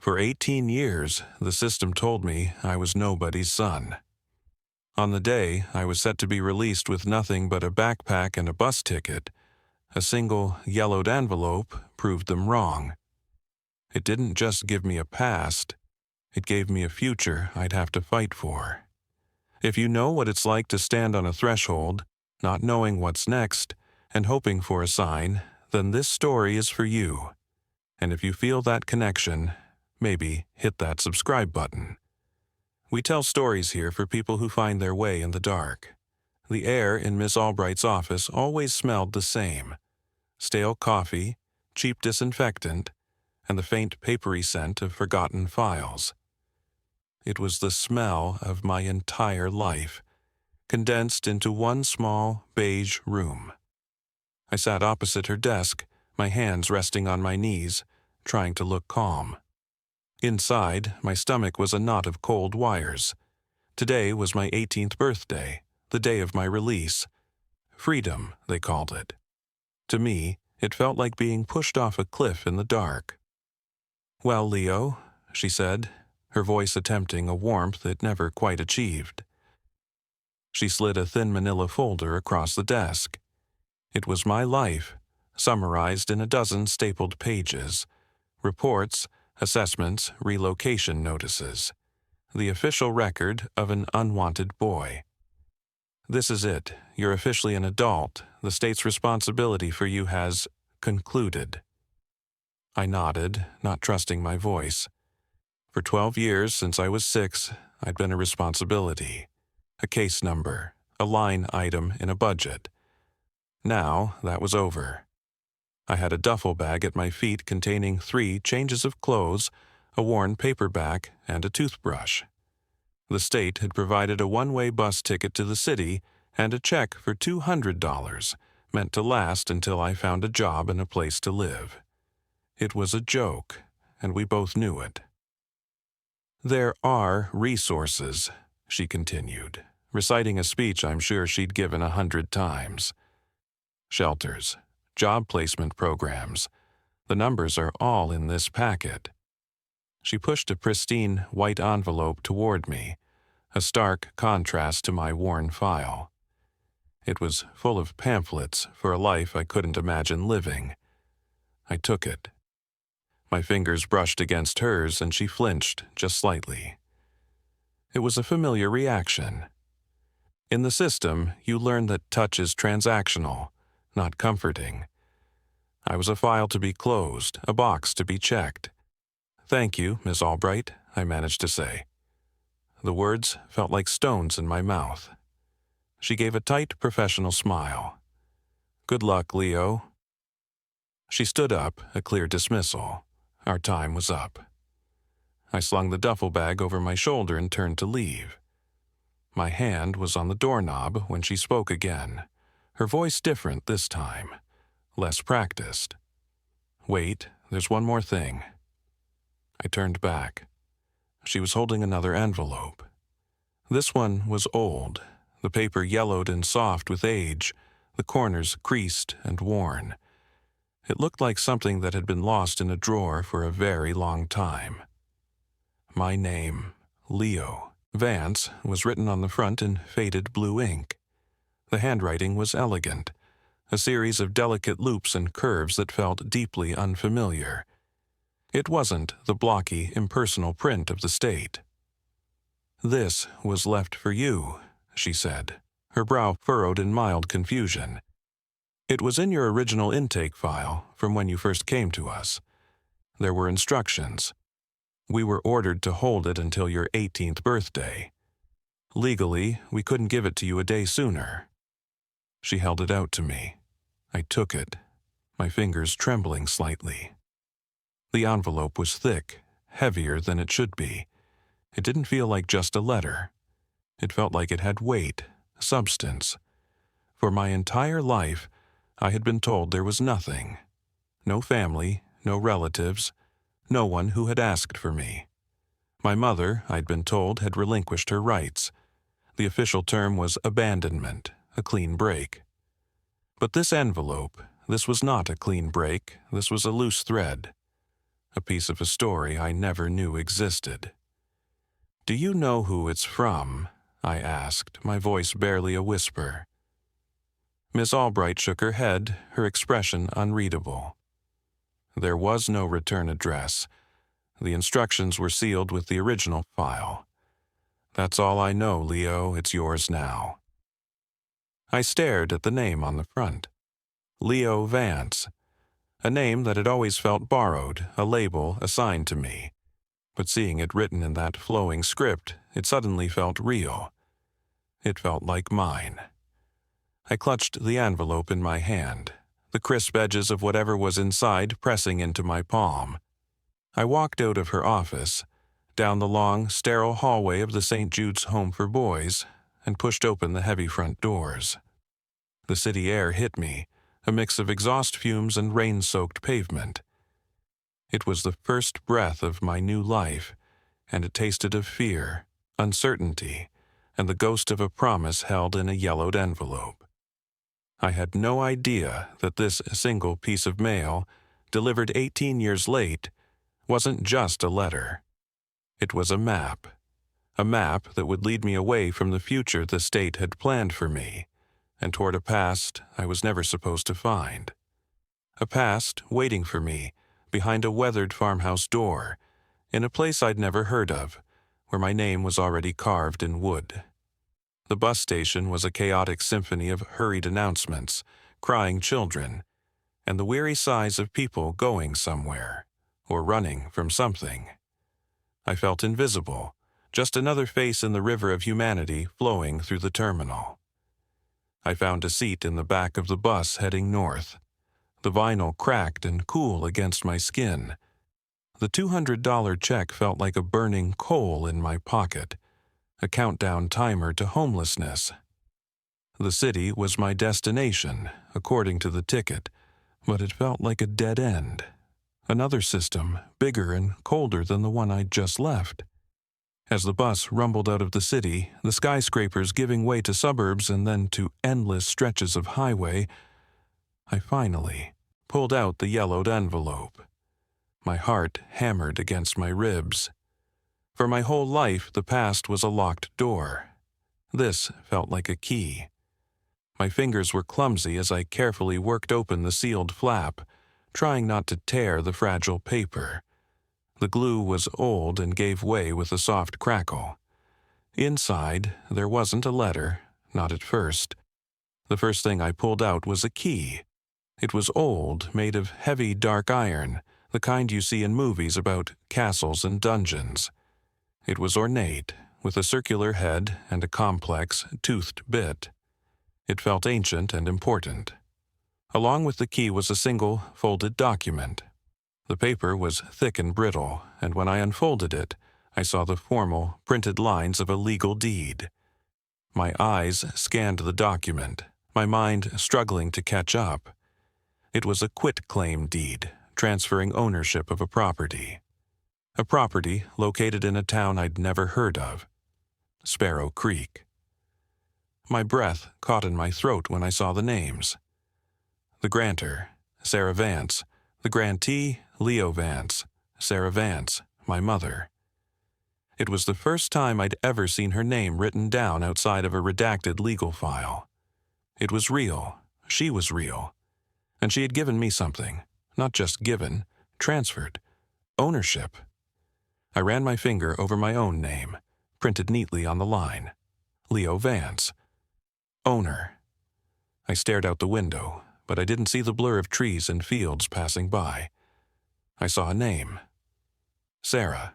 For 18 years, the system told me I was nobody's son. On the day I was set to be released with nothing but a backpack and a bus ticket, a single yellowed envelope proved them wrong. It didn't just give me a past, it gave me a future I'd have to fight for. If you know what it's like to stand on a threshold, not knowing what's next, and hoping for a sign, then this story is for you. And if you feel that connection, maybe hit that subscribe button. We tell stories here for people who find their way in the dark. The air in Miss Albright's office always smelled the same: stale coffee, cheap disinfectant, and the faint papery scent of forgotten files. It was the smell of my entire life, condensed into one small beige room. I sat opposite her desk, my hands resting on my knees, trying to look calm. Inside, my stomach was a knot of cold wires. Today was my 18th birthday, the day of my release. Freedom, they called it. To me, it felt like being pushed off a cliff in the dark. "Well, Leo," she said, her voice attempting a warmth it never quite achieved. She slid a thin manila folder across the desk. It was my life, summarized in a dozen stapled pages: reports, assessments, relocation notices. The official record of an unwanted boy. "This is it. You're officially an adult. The state's responsibility for you has concluded." I nodded, not trusting my voice. For 12 years, since I was 6, I'd been a responsibility. A case number, a line item in a budget. Now, that was over. I had a duffel bag at my feet containing 3 changes of clothes, a worn paperback, and a toothbrush. The state had provided a one-way bus ticket to the city and a check for $200, meant to last until I found a job and a place to live. It was a joke, and we both knew it. "There are resources," she continued, reciting a speech I'm sure she'd given 100 times. "Shelters, job placement programs. The numbers are all in this packet." She pushed a pristine white envelope toward me, a stark contrast to my worn file. It was full of pamphlets for a life I couldn't imagine living. I took it. My fingers brushed against hers and she flinched just slightly. It was a familiar reaction. In the system, you learn that touch is transactional, not comforting. I was a file to be closed, a box to be checked. "Thank you, Miss Albright," I managed to say. The words felt like stones in my mouth. She gave a tight, professional smile. "Good luck, Leo." She stood up, a clear dismissal. Our time was up. I slung the duffel bag over my shoulder and turned to leave. My hand was on the doorknob when she spoke again, her voice different this time, less practiced. "Wait, there's one more thing." I turned back. She was holding another envelope. This one was old, the paper yellowed and soft with age, the corners creased and worn. It looked like something that had been lost in a drawer for a very long time. My name, Leo Vance, was written on the front in faded blue ink. The handwriting was elegant, a series of delicate loops and curves that felt deeply unfamiliar. It wasn't the blocky, impersonal print of the state. "This was left for you," she said, her brow furrowed in mild confusion. "It was in your original intake file from when you first came to us. There were instructions. We were ordered to hold it until your 18th birthday. Legally, we couldn't give it to you a day sooner." She held it out to me. I took it, my fingers trembling slightly. The envelope was thick, heavier than it should be. It didn't feel like just a letter. It felt like it had weight, substance. For my entire life, I had been told there was nothing. No family, no relatives, no one who had asked for me. My mother, I'd been told, had relinquished her rights. The official term was abandonment, a clean break. But this envelope, this was not a clean break, this was a loose thread. a piece of a story I never knew existed. "Do you know who it's from?" I asked, my voice barely a whisper. Miss Albright shook her head, her expression unreadable. There was no return address. The instructions were sealed with the original file. "That's all I know, Leo. It's yours now." I stared at the name on the front. Leo Vance. A name that had always felt borrowed, a label assigned to me. But seeing it written in that flowing script, it suddenly felt real. It felt like mine. I clutched the envelope in my hand, the crisp edges of whatever was inside pressing into my palm. I walked out of her office, down the long, sterile hallway of the St. Jude's Home for Boys, and pushed open the heavy front doors. The city air hit me, a mix of exhaust fumes and rain-soaked pavement. It was the first breath of my new life, and it tasted of fear, uncertainty, and the ghost of a promise held in a yellowed envelope. I had no idea that this single piece of mail, delivered 18 years late, wasn't just a letter. It was a map that would lead me away from the future the state had planned for me, and toward a past I was never supposed to find. A past waiting for me behind a weathered farmhouse door, in a place I'd never heard of, where my name was already carved in wood. The bus station was a chaotic symphony of hurried announcements, crying children, and the weary sighs of people going somewhere, or running from something. I felt invisible, just another face in the river of humanity flowing through the terminal. I found a seat in the back of the bus heading north. The vinyl cracked and cool against my skin. The $200 check felt like a burning coal in my pocket, a countdown timer to homelessness. The city was my destination, according to the ticket, but it felt like a dead end. Another system, bigger and colder than the one I'd just left. As the bus rumbled out of the city, the skyscrapers giving way to suburbs and then to endless stretches of highway, I finally pulled out the yellowed envelope. My heart hammered against my ribs. For my whole life, the past was a locked door. This felt like a key. My fingers were clumsy as I carefully worked open the sealed flap, trying not to tear the fragile paper. The glue was old and gave way with a soft crackle. Inside, there wasn't a letter, not at first. The first thing I pulled out was a key. It was old, made of heavy dark iron, the kind you see in movies about castles and dungeons. It was ornate, with a circular head and a complex, toothed bit. It felt ancient and important. Along with the key was a single, folded document. The paper was thick and brittle, and when I unfolded it, I saw the formal, printed lines of a legal deed. My eyes scanned the document, my mind struggling to catch up. It was a quitclaim deed, transferring ownership of a property. A property located in a town I'd never heard of, Sparrow Creek. My breath caught in my throat when I saw the names. The grantor, Sarah Vance. The grantee, Leo Vance. Sarah Vance, my mother. It was the first time I'd ever seen her name written down outside of a redacted legal file. It was real. She was real. And she had given me something. Not just given, transferred. Ownership. I ran my finger over my own name, printed neatly on the line. Leo Vance. Owner. I stared out the window, but I didn't see the blur of trees and fields passing by. I saw a name. Sarah.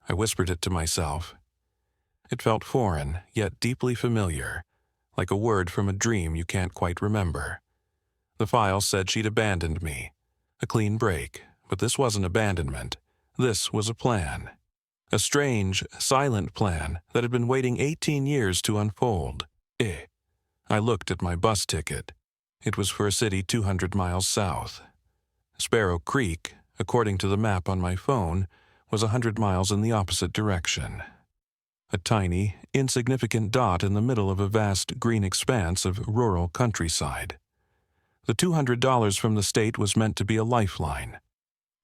I whispered it to myself. It felt foreign, yet deeply familiar, like a word from a dream you can't quite remember. The file said she'd abandoned me. A clean break, but this wasn't abandonment. This was a plan. A strange, silent plan that had been waiting 18 years to unfold. I looked at my bus ticket. It was for a city 200 miles south. Sparrow Creek, according to the map on my phone, was 100 miles in the opposite direction. A tiny, insignificant dot in the middle of a vast green expanse of rural countryside. The $200 from the state was meant to be a lifeline.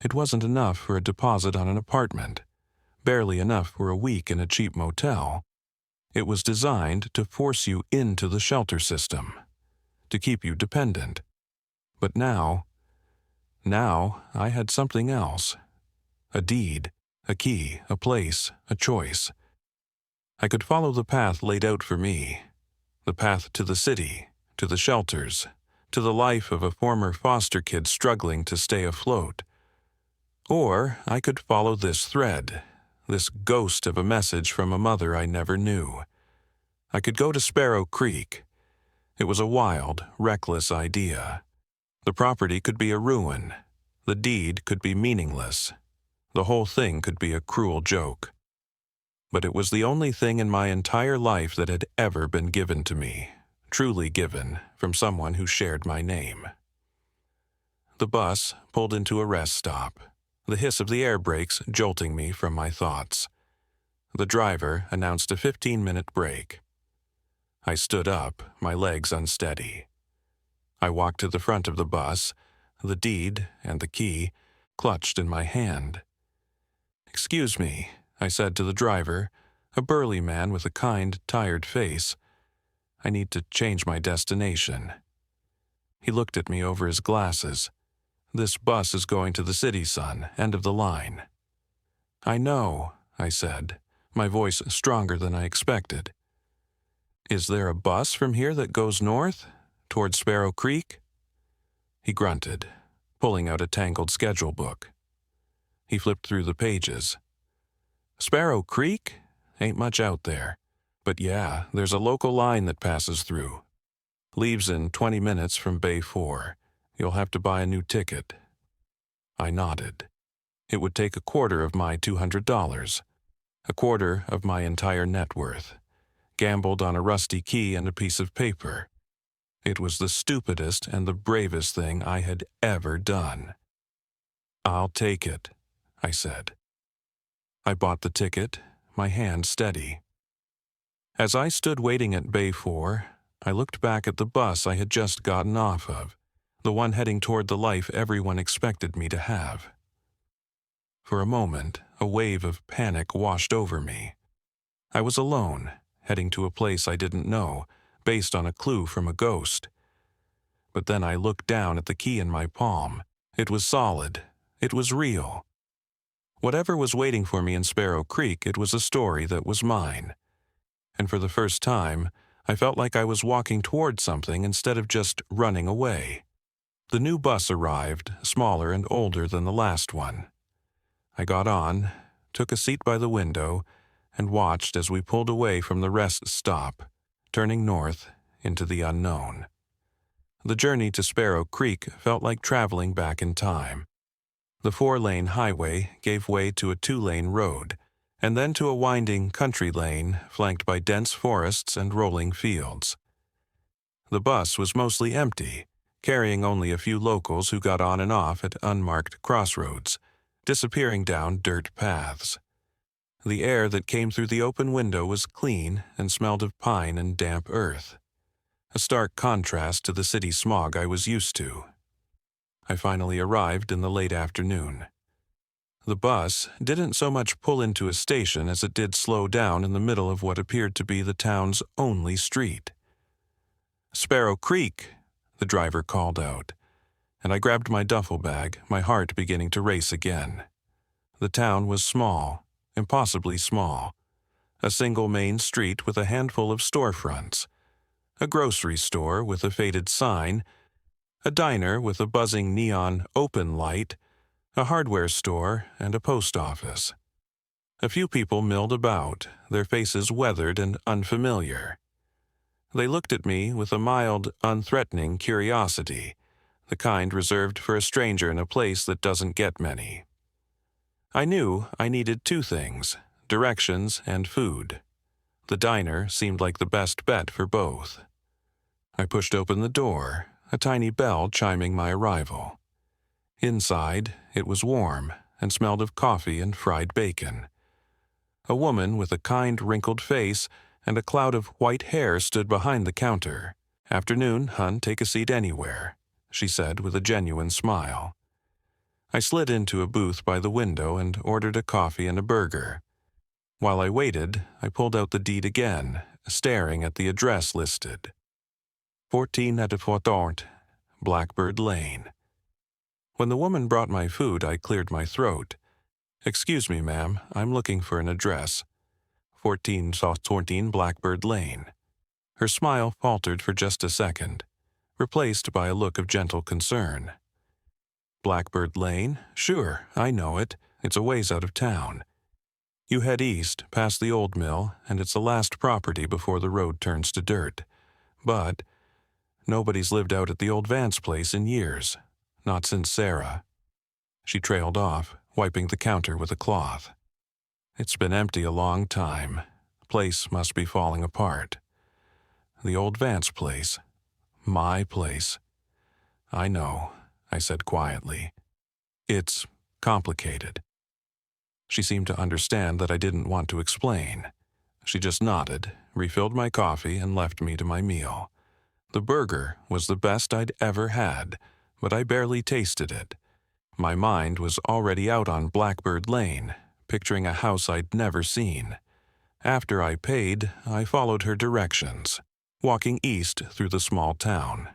It wasn't enough for a deposit on an apartment, barely enough for a week in a cheap motel. It was designed to force you into the shelter system, to keep you dependent. But now I had something else. A deed, a key, a place, a choice. I could follow the path laid out for me, the path to the city, to the shelters, to the life of a former foster kid struggling to stay afloat. Or I could follow this thread, this ghost of a message from a mother I never knew. I could go to Sparrow Creek. It was a wild, reckless idea. The property could be a ruin. The deed could be meaningless. The whole thing could be a cruel joke. But it was the only thing in my entire life that had ever been given to me, truly given, from someone who shared my name. The bus pulled into a rest stop, the hiss of the air brakes jolting me from my thoughts. The driver announced a 15-minute break. I stood up, my legs unsteady. I walked to the front of the bus, the deed and the key clutched in my hand. "Excuse me," I said to the driver, a burly man with a kind, tired face. "I need to change my destination." He looked at me over his glasses. "This bus is going to the city, son, end of the line." "I know," I said, my voice stronger than I expected. "Is there a bus from here that goes north, toward Sparrow Creek?" He grunted, pulling out a tangled schedule book. He flipped through the pages. "Sparrow Creek? Ain't much out there. But yeah, there's a local line that passes through. Leaves in 20 minutes from Bay 4. You'll have to buy a new ticket." I nodded. It would take a quarter of my $200, a quarter of my entire net worth, gambled on a rusty key and a piece of paper. It was the stupidest and the bravest thing I had ever done. "I'll take it," I said. I bought the ticket, my hand steady. As I stood waiting at Bay 4, I looked back at the bus I had just gotten off of, the one heading toward the life everyone expected me to have. For a moment, a wave of panic washed over me. I was alone, heading to a place I didn't know, based on a clue from a ghost. But then I looked down at the key in my palm. It was solid. It was real. Whatever was waiting for me in Sparrow Creek, it was a story that was mine. And for the first time, I felt like I was walking toward something instead of just running away. The new bus arrived, smaller and older than the last one. I got on, took a seat by the window, and watched as we pulled away from the rest stop, turning north into the unknown. The journey to Sparrow Creek felt like traveling back in time. The 4-lane highway gave way to a 2-lane road, and then to a winding country lane flanked by dense forests and rolling fields. The bus was mostly empty, carrying only a few locals who got on and off at unmarked crossroads, disappearing down dirt paths. The air that came through the open window was clean and smelled of pine and damp earth, a stark contrast to the city smog I was used to. I finally arrived in the late afternoon. The bus didn't so much pull into a station as it did slow down in the middle of what appeared to be the town's only street. "Sparrow Creek," the driver called out, and I grabbed my duffel bag, my heart beginning to race again. The town was small, impossibly small. A single main street with a handful of storefronts. A grocery store with a faded sign. A diner with a buzzing neon open light. A hardware store and a post office. A few people milled about, their faces weathered and unfamiliar. They looked at me with a mild, unthreatening curiosity, the kind reserved for a stranger in a place that doesn't get many. I knew I needed 2 things, directions and food. The diner seemed like the best bet for both. I pushed open the door, a tiny bell chiming my arrival. Inside, it was warm and smelled of coffee and fried bacon. A woman with a kind wrinkled face and a cloud of white hair stood behind the counter. "Afternoon, hun, take a seat anywhere," she said with a genuine smile. I slid into a booth by the window and ordered a coffee and a burger. While I waited, I pulled out the deed again, staring at the address listed. 14 at Fortort, Blackbird Lane. When the woman brought my food, I cleared my throat. "Excuse me, ma'am, I'm looking for an address. 14 Blackbird Lane." Her smile faltered for just a second, replaced by a look of gentle concern. "Blackbird Lane? Sure, I know it. It's a ways out of town. You head east, past the old mill, and it's the last property before the road turns to dirt. But nobody's lived out at the old Vance place in years. Not since Sarah." She trailed off, wiping the counter with a cloth. "It's been empty a long time. Place must be falling apart. The old Vance place. My place." "I know," I said quietly. "It's complicated." She seemed to understand that I didn't want to explain. She just nodded, refilled my coffee, and left me to my meal. The burger was the best I'd ever had, but I barely tasted it. My mind was already out on Blackbird Lane, picturing a house I'd never seen. After I paid, I followed her directions, walking east through the small town.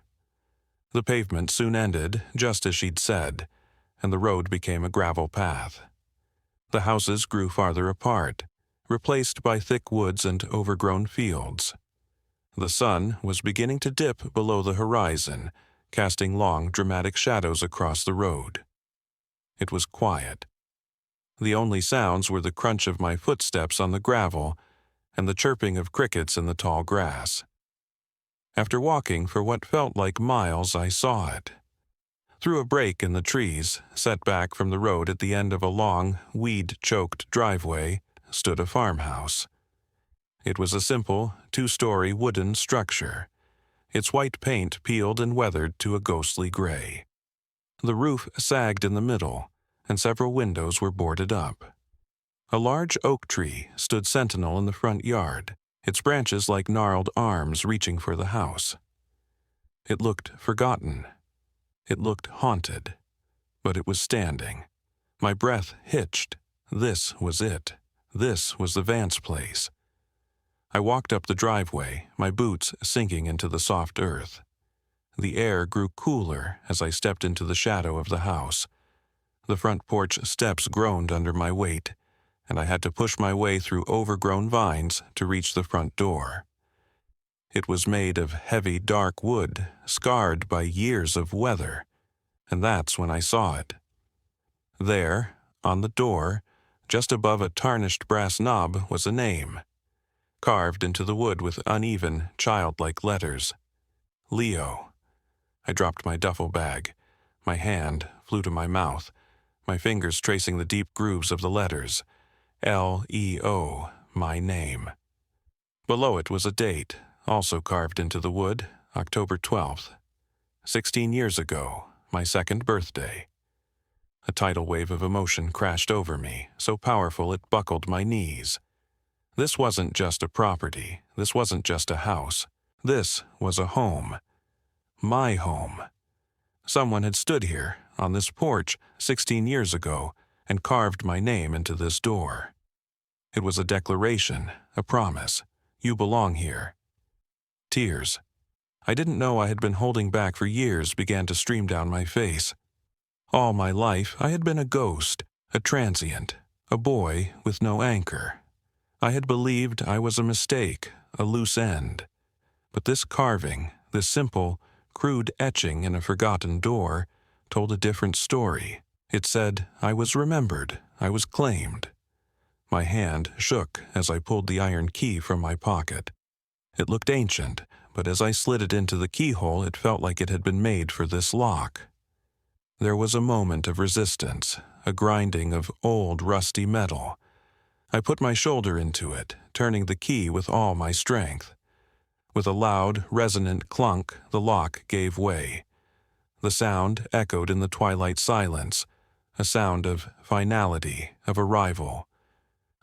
The pavement soon ended, just as she'd said, and the road became a gravel path. The houses grew farther apart, replaced by thick woods and overgrown fields. The sun was beginning to dip below the horizon, casting long, dramatic shadows across the road. It was quiet. The only sounds were the crunch of my footsteps on the gravel and the chirping of crickets in the tall grass. After walking for what felt like miles, I saw it. Through a break in the trees, set back from the road at the end of a long, weed-choked driveway, stood a farmhouse. It was a simple, two-story wooden structure, its white paint peeled and weathered to a ghostly gray. The roof sagged in the middle, and several windows were boarded up. A large oak tree stood sentinel in the front yard, its branches like gnarled arms reaching for the house. It looked forgotten. It looked haunted, but it was standing. My breath hitched. This was it. This was the Vance place. I walked up the driveway, my boots sinking into the soft earth. The air grew cooler as I stepped into the shadow of the house. The front porch steps groaned under my weight, and I had to push my way through overgrown vines to reach the front door. It was made of heavy, dark wood, scarred by years of weather, and that's when I saw it. There, on the door, just above a tarnished brass knob, was a name, carved into the wood with uneven, childlike letters. Leo. I dropped my duffel bag. My hand flew to my mouth, my fingers tracing the deep grooves of the letters. L-E-O, my name. Below it was a date, also carved into the wood, October 12th. 16 years ago, my second birthday. A tidal wave of emotion crashed over me, so powerful it buckled my knees. This wasn't just a property. This wasn't just a house. This was a home. My home. Someone had stood here, on this porch, 16 years ago, and carved my name into this door. It was a declaration, a promise. You belong here. Tears. I didn't know I had been holding back for years began to stream down my face. All my life I had been a ghost, a transient, a boy with no anchor. I had believed I was a mistake, a loose end. But this carving, this simple, crude etching in a forgotten door, told a different story. It said I was remembered, I was claimed. My hand shook as I pulled the iron key from my pocket. It looked ancient, but as I slid it into the keyhole, it felt like it had been made for this lock. There was a moment of resistance, a grinding of old, rusty metal. I put my shoulder into it, turning the key with all my strength. With a loud, resonant clunk, the lock gave way. The sound echoed in the twilight silence, a sound of finality, of arrival.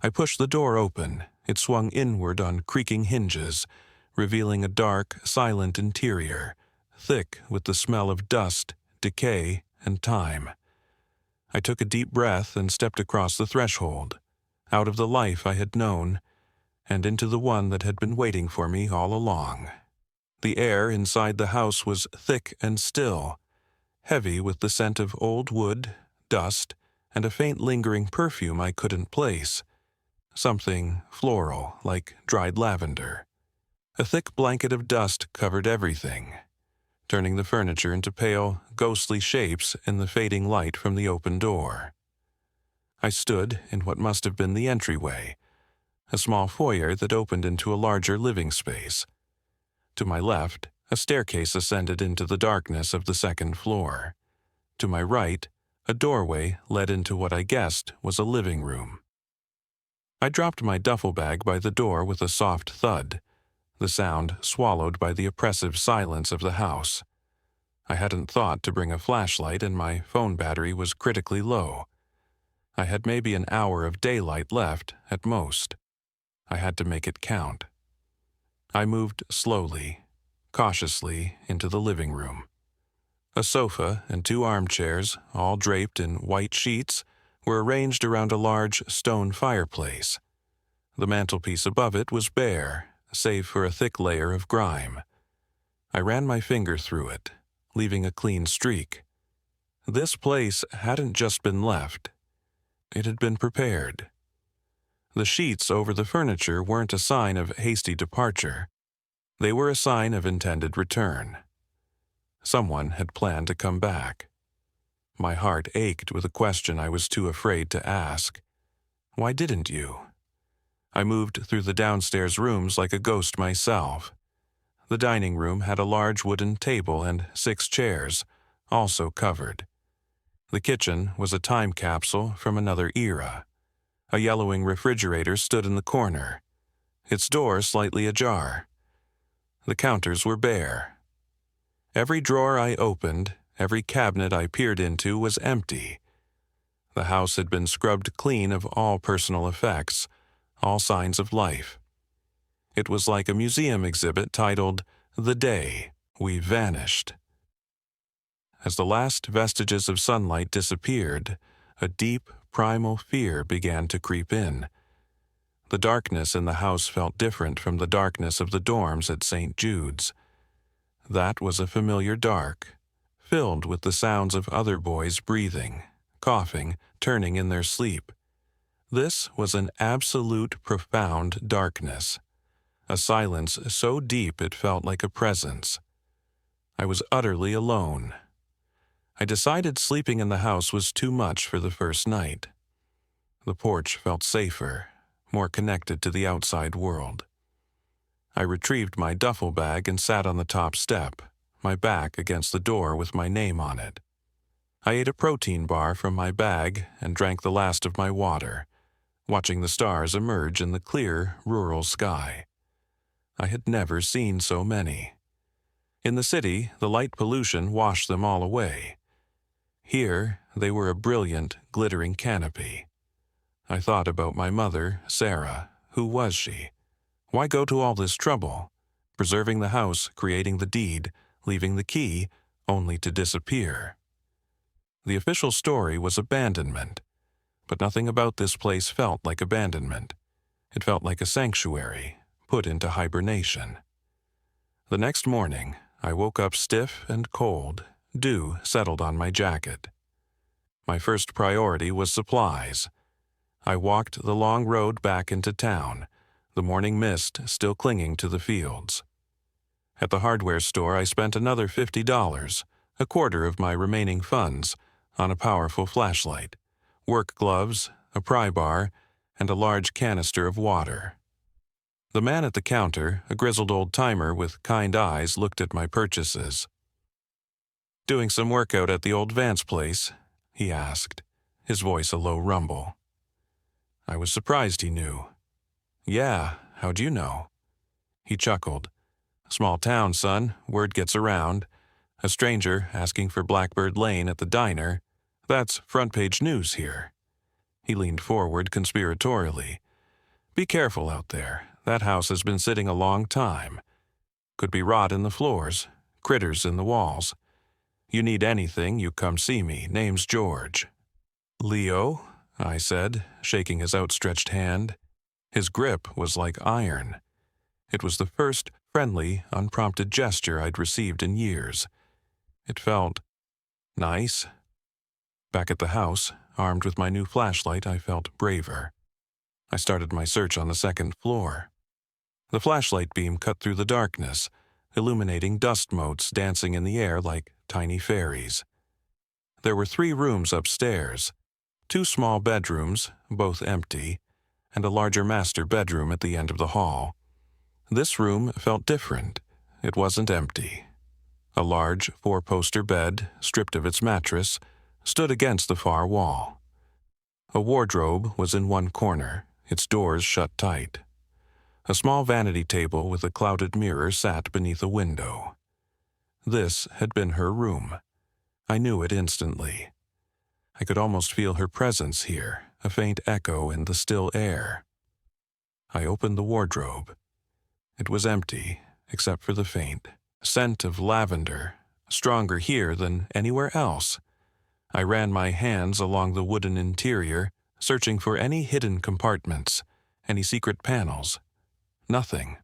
I pushed the door open. It swung inward on creaking hinges, revealing a dark, silent interior, thick with the smell of dust, decay, and time. I took a deep breath and stepped across the threshold, out of the life I had known, and into the one that had been waiting for me all along. The air inside the house was thick and still, heavy with the scent of old wood, dust, and a faint lingering perfume I couldn't place. Something floral, like dried lavender. A thick blanket of dust covered everything, turning the furniture into pale, ghostly shapes in the fading light from the open door. I stood in what must have been the entryway, a small foyer that opened into a larger living space. To my left, a staircase ascended into the darkness of the second floor. To my right, a doorway led into what I guessed was a living room. I dropped my duffel bag by the door with a soft thud, the sound swallowed by the oppressive silence of the house. I hadn't thought to bring a flashlight and my phone battery was critically low. I had maybe an hour of daylight left at most. I had to make it count. I moved slowly, cautiously into the living room. A sofa and 2 armchairs, all draped in white sheets, were arranged around a large stone fireplace. The mantelpiece above it was bare, save for a thick layer of grime. I ran my finger through it, leaving a clean streak. This place hadn't just been left. It had been prepared. The sheets over the furniture weren't a sign of hasty departure. They were a sign of intended return. Someone had planned to come back. My heart ached with a question I was too afraid to ask. Why didn't you? I moved through the downstairs rooms like a ghost myself. The dining room had a large wooden table and 6 chairs, also covered. The kitchen was a time capsule from another era. A yellowing refrigerator stood in the corner, its door slightly ajar. The counters were bare. Every drawer I opened, every cabinet I peered into was empty. The house had been scrubbed clean of all personal effects, all signs of life. It was like a museum exhibit titled, "The Day We Vanished." As the last vestiges of sunlight disappeared, a deep, primal fear began to creep in. The darkness in the house felt different from the darkness of the dorms at St. Jude's. That was a familiar dark, filled with the sounds of other boys breathing, coughing, turning in their sleep. This was an absolute, profound darkness, a silence so deep it felt like a presence. I was utterly alone. I decided sleeping in the house was too much for the first night. The porch felt safer, more connected to the outside world. I retrieved my duffel bag and sat on the top step, my back against the door with my name on it. I ate a protein bar from my bag and drank the last of my water, watching the stars emerge in the clear, rural sky. I had never seen so many. In the city, the light pollution washed them all away. Here, they were a brilliant, glittering canopy. I thought about my mother, Sarah. Who was she? Why go to all this trouble? Preserving the house, creating the deed, leaving the key, only to disappear. The official story was abandonment, but nothing about this place felt like abandonment. It felt like a sanctuary, put into hibernation. The next morning, I woke up stiff and cold. Dew settled on my jacket. My first priority was supplies. I walked the long road back into town, the morning mist still clinging to the fields. At the hardware store, I spent another $50, a quarter of my remaining funds, on a powerful flashlight, work gloves, a pry bar, and a large canister of water. The man at the counter, a grizzled old-timer with kind eyes, looked at my purchases. "Doing some workout at the old Vance place?" he asked, his voice a low rumble. I was surprised he knew. "Yeah, how'd you know?" He chuckled. "Small town, son, word gets around. A stranger asking for Blackbird Lane at the diner. That's front-page news here." He leaned forward conspiratorially. "Be careful out there. That house has been sitting a long time. Could be rot in the floors, critters in the walls. You need anything, you come see me. Name's George." "Leo," I said, shaking his outstretched hand. His grip was like iron. It was the first friendly, unprompted gesture I'd received in years. It felt nice. Back at the house, armed with my new flashlight, I felt braver. I started my search on the second floor. The flashlight beam cut through the darkness, illuminating dust motes dancing in the air like tiny fairies. There were 3 rooms upstairs, 2 small bedrooms, both empty, and a larger master bedroom at the end of the hall. This room felt different. It wasn't empty. A large 4-poster bed, stripped of its mattress, stood against the far wall. A wardrobe was in one corner, its doors shut tight. A small vanity table with a clouded mirror sat beneath a window. This had been her room. I knew it instantly. I could almost feel her presence here, a faint echo in the still air. I opened the wardrobe. It was empty, except for the faint scent of lavender, stronger here than anywhere else. I ran my hands along the wooden interior, searching for any hidden compartments, any secret panels. Nothing.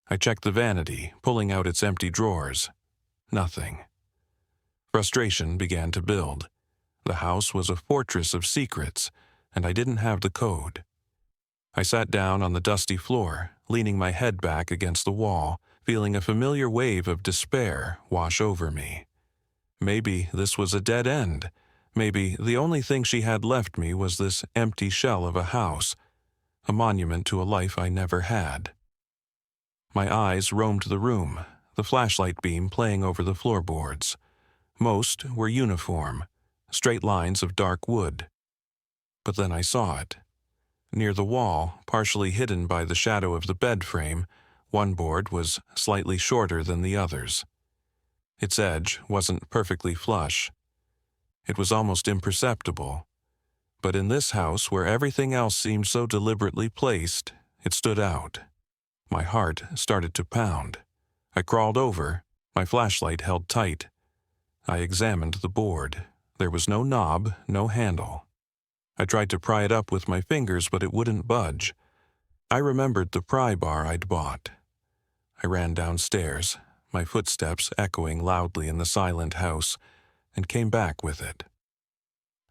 I checked the vanity, pulling out its empty drawers. Nothing. Frustration began to build. The house was a fortress of secrets, and I didn't have the code. I sat down on the dusty floor, leaning my head back against the wall, feeling a familiar wave of despair wash over me. Maybe this was a dead end. Maybe the only thing she had left me was this empty shell of a house, a monument to a life I never had. My eyes roamed the room, the flashlight beam playing over the floorboards. Most were uniform, straight lines of dark wood. But then I saw it. Near the wall, partially hidden by the shadow of the bed frame, one board was slightly shorter than the others. Its edge wasn't perfectly flush. It was almost imperceptible. But in this house, where everything else seemed so deliberately placed, it stood out. My heart started to pound. I crawled over, my flashlight held tight. I examined the board. There was no knob, no handle. I tried to pry it up with my fingers, but it wouldn't budge. I remembered the pry bar I'd bought. I ran downstairs, my footsteps echoing loudly in the silent house, and came back with it.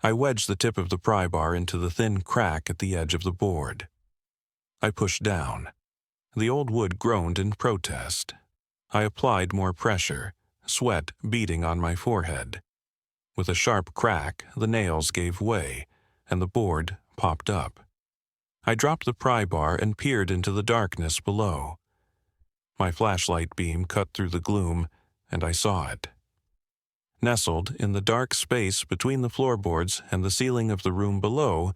I wedged the tip of the pry bar into the thin crack at the edge of the board. I pushed down. The old wood groaned in protest. I applied more pressure, sweat beading on my forehead. With a sharp crack, the nails gave way, and the board popped up. I dropped the pry bar and peered into the darkness below. My flashlight beam cut through the gloom, and I saw it. Nestled in the dark space between the floorboards and the ceiling of the room below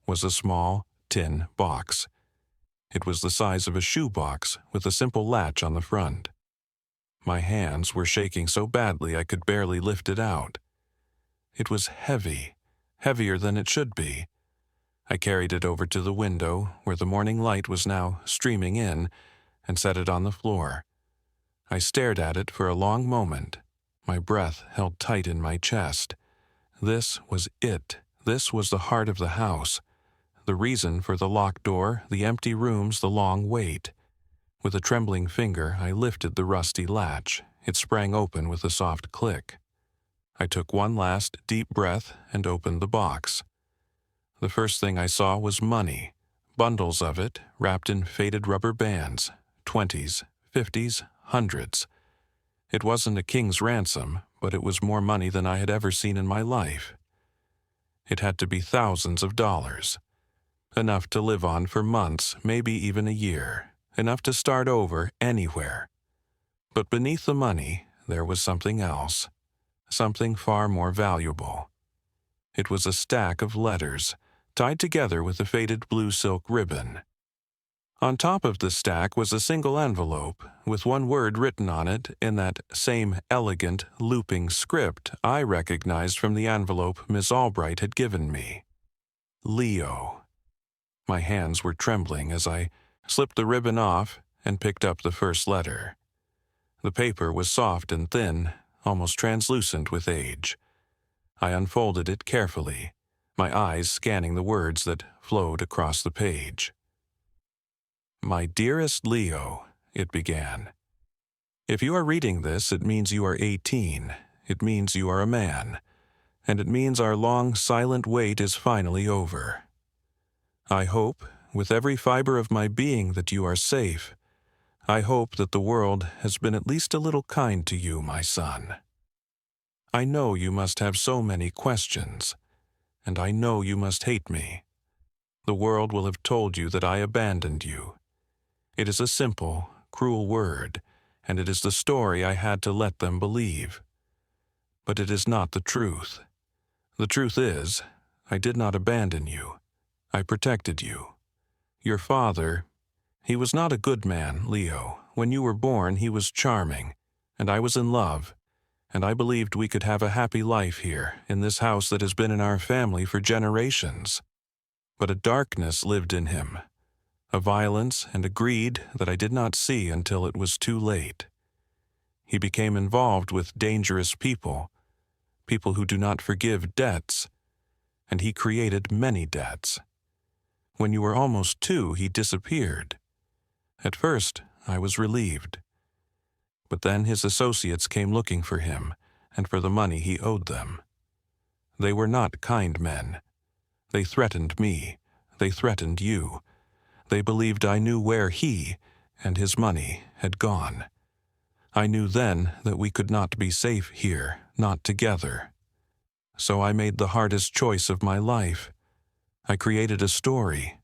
was a small tin box. It was the size of a shoebox with a simple latch on the front. My hands were shaking so badly I could barely lift it out. It was heavy, heavier than it should be. I carried it over to the window, where the morning light was now streaming in, and set it on the floor. I stared at it for a long moment, my breath held tight in my chest. This was it. This was the heart of the house. The reason for the locked door, the empty rooms, the long wait. With a trembling finger, I lifted the rusty latch. It sprang open with a soft click. I took one last deep breath and opened the box. The first thing I saw was money, bundles of it wrapped in faded rubber bands, 20s, 50s, hundreds. It wasn't a king's ransom, but it was more money than I had ever seen in my life. It had to be thousands of dollars. Enough to live on for months, maybe even a year. Enough to start over anywhere. But beneath the money, there was something else. Something far more valuable. It was a stack of letters, tied together with a faded blue silk ribbon. On top of the stack was a single envelope, with one word written on it in that same elegant, looping script I recognized from the envelope Miss Albright had given me. Leo. My hands were trembling as I slipped the ribbon off and picked up the first letter. The paper was soft and thin, almost translucent with age. I unfolded it carefully. my eyes scanning the words that flowed across the page. "My dearest Leo," it began. "If you are reading this, it means you are 18. It means you are a man. And it means our long, silent wait is finally over. I hope, with every fiber of my being, that you are safe. I hope that the world has been at least a little kind to you, my son. I know you must have so many questions, and I know you must hate me. The world will have told you that I abandoned you. It is a simple, cruel word, and it is the story I had to let them believe. But it is not the truth. The truth is, I did not abandon you. I protected you. Your father, he was not a good man, Leo. When you were born, he was charming, and I was in love, and I believed we could have a happy life here, in this house that has been in our family for generations. But a darkness lived in him, a violence and a greed that I did not see until it was too late. He became involved with dangerous people who do not forgive debts, and he created many debts. When you were almost 2, he disappeared. At first, I was relieved. But then his associates came looking for him and for the money he owed them. They were not kind men. They threatened me. They threatened you. They believed I knew where he and his money had gone. I knew then that we could not be safe here, not together. So I made the hardest choice of my life. I created a story.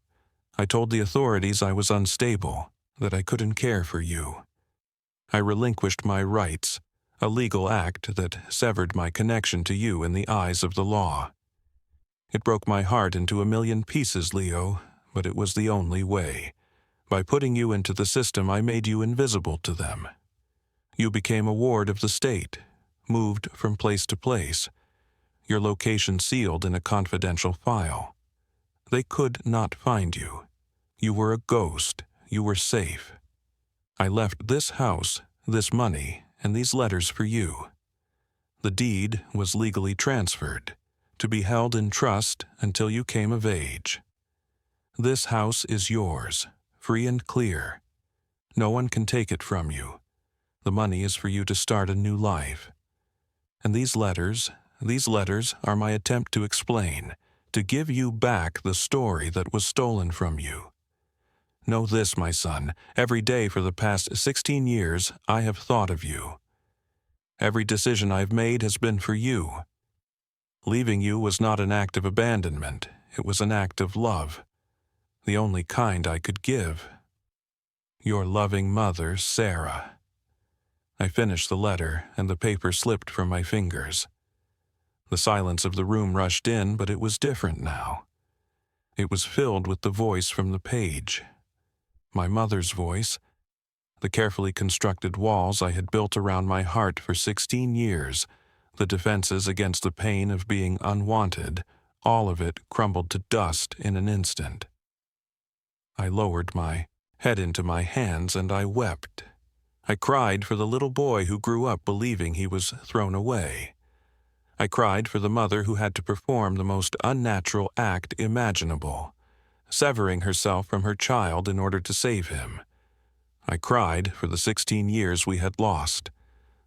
I told the authorities I was unstable, that I couldn't care for you. I relinquished my rights, a legal act that severed my connection to you in the eyes of the law. It broke my heart into a million pieces, Leo, but it was the only way. By putting you into the system, I made you invisible to them. You became a ward of the state, moved from place to place, your location sealed in a confidential file. They could not find you. You were a ghost. You were safe. I left this house, this money, and these letters for you. The deed was legally transferred, to be held in trust until you came of age. This house is yours, free and clear. No one can take it from you. The money is for you to start a new life. And these letters are my attempt to explain, to give you back the story that was stolen from you. Know this, my son, every day for the past 16 years I have thought of you. Every decision I've made has been for you. Leaving you was not an act of abandonment, it was an act of love, the only kind I could give. Your loving mother, Sarah. I finished the letter, and the paper slipped from my fingers. The silence of the room rushed in, but it was different now. It was filled with the voice from the page. My mother's voice. The carefully constructed walls I had built around my heart for 16 years, the defenses against the pain of being unwanted, all of it crumbled to dust in an instant. I lowered my head into my hands and I wept. I cried for the little boy who grew up believing he was thrown away. I cried for the mother who had to perform the most unnatural act imaginable, severing herself from her child in order to save him. I cried for the 16 years we had lost,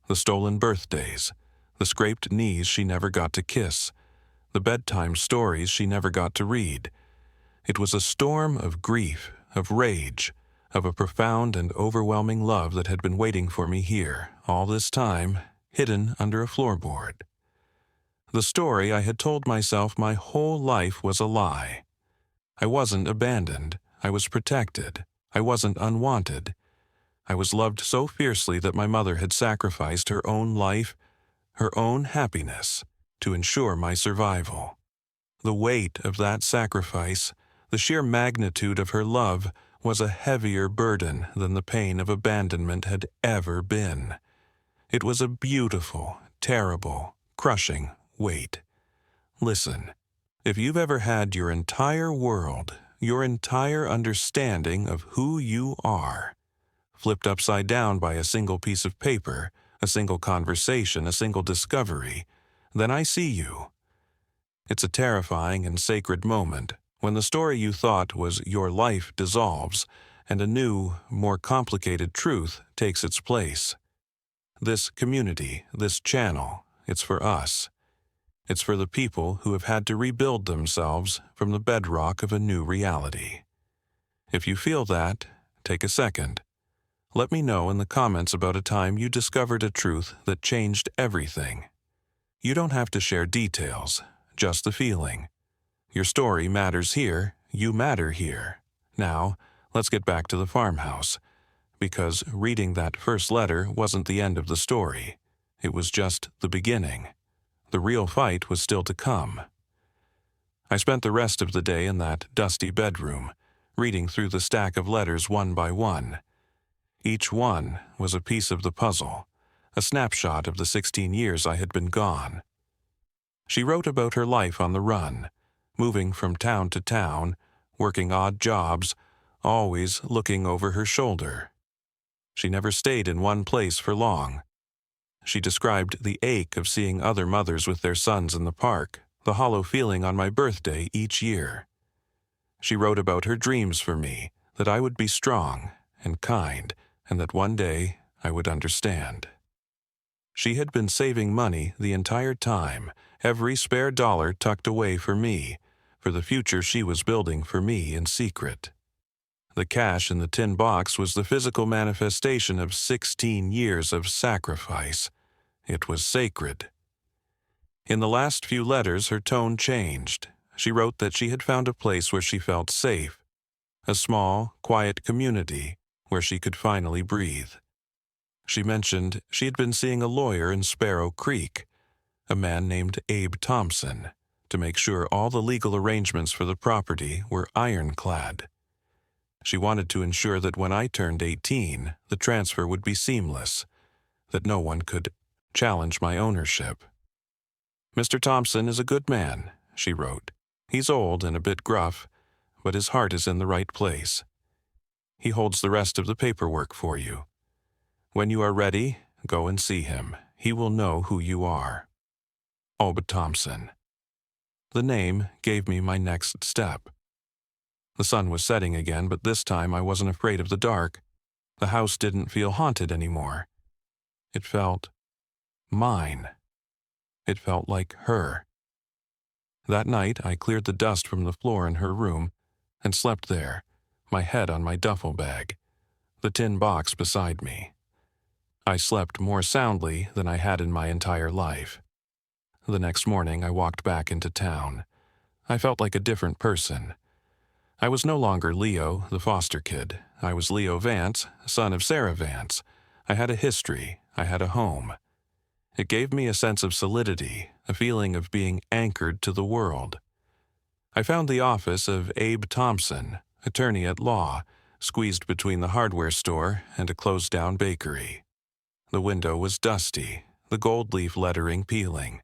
the stolen birthdays, the scraped knees she never got to kiss, the bedtime stories she never got to read. It was a storm of grief, of rage, of a profound and overwhelming love that had been waiting for me here, all this time, hidden under a floorboard. The story I had told myself my whole life was a lie. I wasn't abandoned. I was protected. I wasn't unwanted. I was loved so fiercely that my mother had sacrificed her own life, her own happiness, to ensure my survival. The weight of that sacrifice, the sheer magnitude of her love, was a heavier burden than the pain of abandonment had ever been. It was a beautiful, terrible, crushing weight. Listen, if you've ever had your entire world, your entire understanding of who you are, flipped upside down by a single piece of paper, a single conversation, a single discovery, then I see you. It's a terrifying and sacred moment when the story you thought was your life dissolves and a new, more complicated truth takes its place. This community, this channel, it's for us. It's for the people who have had to rebuild themselves from the bedrock of a new reality. If you feel that, take a second. Let me know in the comments about a time you discovered a truth that changed everything. You don't have to share details, just the feeling. Your story matters here, you matter here. Now, let's get back to the farmhouse, because reading that first letter wasn't the end of the story. It was just the beginning. The real fight was still to come. I spent the rest of the day in that dusty bedroom, reading through the stack of letters one by one. Each one was a piece of the puzzle, a snapshot of the 16 years I had been gone. She wrote about her life on the run, moving from town to town, working odd jobs, always looking over her shoulder. She never stayed in one place for long. She described the ache of seeing other mothers with their sons in the park, the hollow feeling on my birthday each year. She wrote about her dreams for me, that I would be strong and kind, and that one day I would understand. She had been saving money the entire time, every spare dollar tucked away for me, for the future she was building for me in secret. The cash in the tin box was the physical manifestation of 16 years of sacrifice. It was sacred. In the last few letters, her tone changed. She wrote that she had found a place where she felt safe, a small, quiet community where she could finally breathe. She mentioned she had been seeing a lawyer in Sparrow Creek, a man named Abe Thompson, to make sure all the legal arrangements for the property were ironclad. She wanted to ensure that when I turned 18, the transfer would be seamless, that no one could challenge my ownership. "Mr. Thompson is a good man," she wrote. "He's old and a bit gruff, but his heart is in the right place. He holds the rest of the paperwork for you. When you are ready, go and see him. He will know who you are. Abe Thompson." The name gave me my next step. The sun was setting again, but this time I wasn't afraid of the dark. The house didn't feel haunted anymore. It felt mine. It felt like her. That night, I cleared the dust from the floor in her room and slept there, my head on my duffel bag, the tin box beside me. I slept more soundly than I had in my entire life. The next morning, I walked back into town. I felt like a different person. I was no longer Leo, the foster kid. I was Leo Vance, son of Sarah Vance. I had a history. I had a home. It gave me a sense of solidity, a feeling of being anchored to the world. I found the office of Abe Thompson, attorney at law, squeezed between the hardware store and a closed-down bakery. The window was dusty, the gold leaf lettering peeling.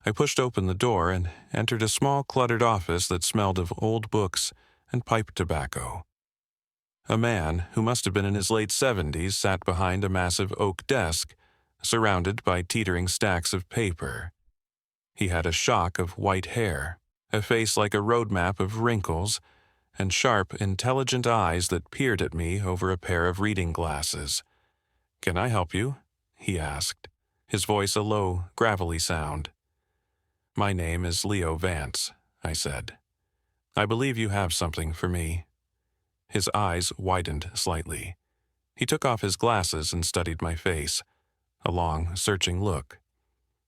I pushed open the door and entered a small cluttered office that smelled of old books and pipe tobacco. A man, who must have been in his late 70s, sat behind a massive oak desk, surrounded by teetering stacks of paper. He had a shock of white hair, a face like a road map of wrinkles, and sharp, intelligent eyes that peered at me over a pair of reading glasses. "Can I help you?" he asked, his voice a low, gravelly sound. "My name is Leo Vance," I said. "I believe you have something for me." His eyes widened slightly. He took off his glasses and studied my face, a long, searching look.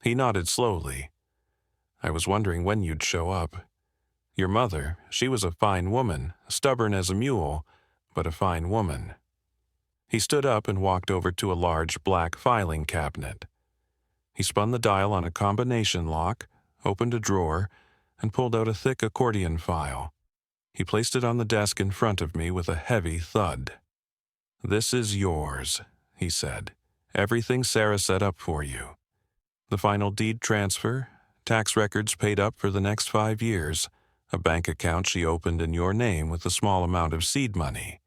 He nodded slowly. "I was wondering when you'd show up. Your mother, she was a fine woman, stubborn as a mule, but a fine woman." He stood up and walked over to a large black filing cabinet. He spun the dial on a combination lock, opened a drawer, and pulled out a thick accordion file. He placed it on the desk in front of me with a heavy thud. "This is yours," he said. "Everything Sarah set up for you. The final deed transfer, tax records paid up for the next 5 years, a bank account she opened in your name with a small amount of seed money.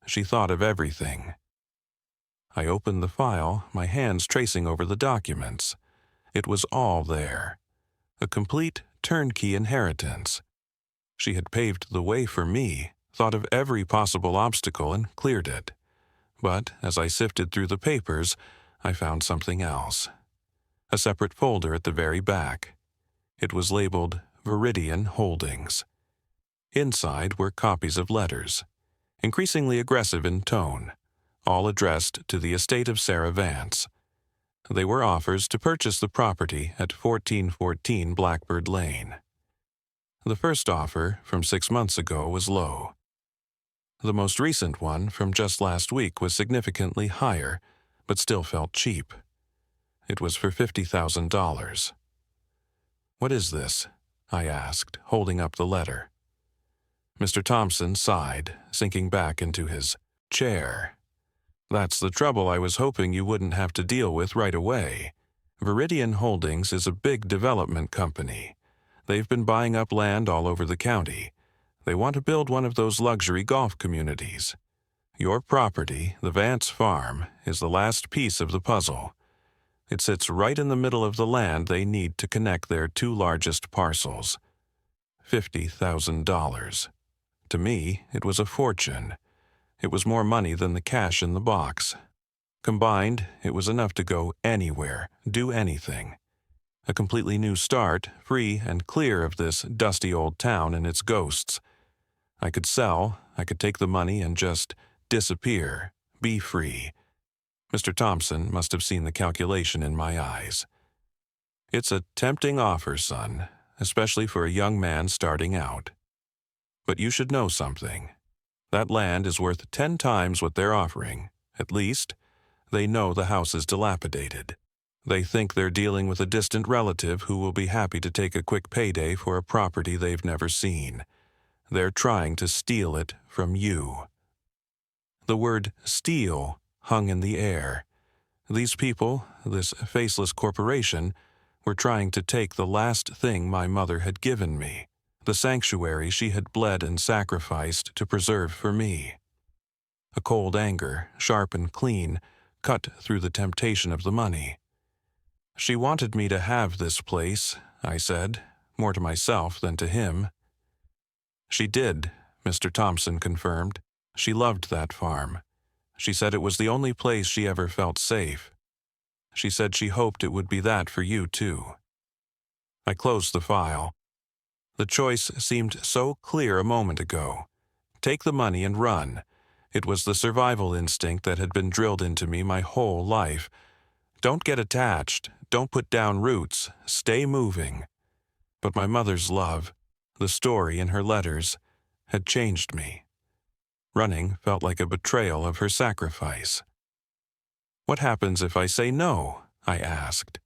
She thought of everything." I opened the file, my hands tracing over the documents. It was all there. A complete turnkey inheritance. She had paved the way for me, thought of every possible obstacle and cleared it. But as I sifted through the papers, I found something else. A separate folder at the very back. It was labeled Viridian Holdings. Inside were copies of letters, increasingly aggressive in tone, all addressed to the estate of Sarah Vance. They were offers to purchase the property at 1414 Blackbird Lane. The first offer from 6 months ago was low. The most recent one from just last week was significantly higher, but still felt cheap. It was for $50,000. "What is this?" I asked, holding up the letter. Mr. Thompson sighed, sinking back into his chair. "That's the trouble I was hoping you wouldn't have to deal with right away. Viridian Holdings is a big development company. They've been buying up land all over the county. They want to build one of those luxury golf communities. Your property, the Vance Farm, is the last piece of the puzzle. It sits right in the middle of the land they need to connect their two largest parcels. $50,000. To me, it was a fortune. It was more money than the cash in the box. Combined, it was enough to go anywhere, do anything. A completely new start, free and clear of this dusty old town and its ghosts. I could sell, I could take the money and just disappear, be free." Mr. Thompson must have seen the calculation in my eyes. "It's a tempting offer, son, especially for a young man starting out. But you should know something. That land is worth 10 times what they're offering. At least, they know the house is dilapidated. They think they're dealing with a distant relative who will be happy to take a quick payday for a property they've never seen. They're trying to steal it from you." The word steal hung in the air. These people, this faceless corporation, were trying to take the last thing my mother had given me, the sanctuary she had bled and sacrificed to preserve for me. A cold anger, sharp and clean, cut through the temptation of the money. "She wanted me to have this place," I said, more to myself than to him. "She did," Mr. Thompson confirmed. "She loved that farm. She said it was the only place she ever felt safe. She said she hoped it would be that for you, too." I closed the file. The choice seemed so clear a moment ago. Take the money and run. It was the survival instinct that had been drilled into me my whole life. Don't get attached. Don't put down roots. Stay moving. But my mother's love, the story in her letters, had changed me. Running felt like a betrayal of her sacrifice. "What happens if I say no?" I asked.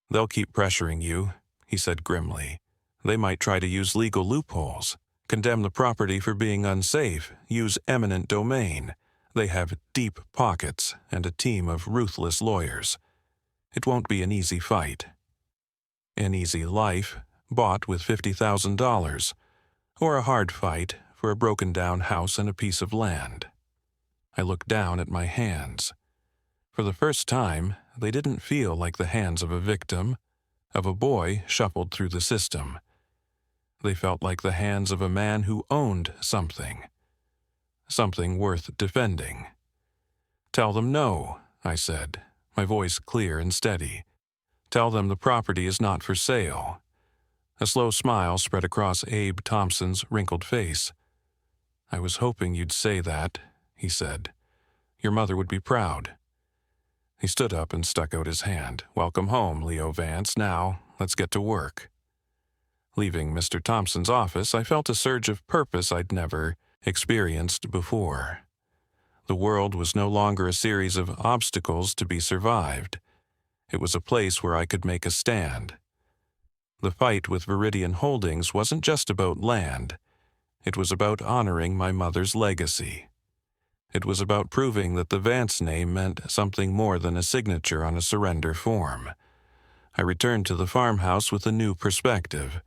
"They'll keep pressuring you," he said grimly. "They might try to use legal loopholes, condemn the property for being unsafe, use eminent domain. They have deep pockets and a team of ruthless lawyers. It won't be an easy fight. An easy life, bought with $50,000, or a hard fight for a broken-down house and a piece of land." I looked down at my hands. For the first time, they didn't feel like the hands of a victim, of a boy shuffled through the system. They felt like the hands of a man who owned something worth defending. "Tell them no," I said, my voice clear and steady. "Tell them the property is not for sale." A slow smile spread across Abe Thompson's wrinkled face. "I was hoping you'd say that," he said. "Your mother would be proud." He stood up and stuck out his hand. "Welcome home, Leo Vance. Now, let's get to work." Leaving Mr. Thompson's office, I felt a surge of purpose I'd never experienced before. The world was no longer a series of obstacles to be survived. It was a place where I could make a stand. The fight with Viridian Holdings wasn't just about land. It was about honoring my mother's legacy. It was about proving that the Vance name meant something more than a signature on a surrender form. I returned to the farmhouse with a new perspective.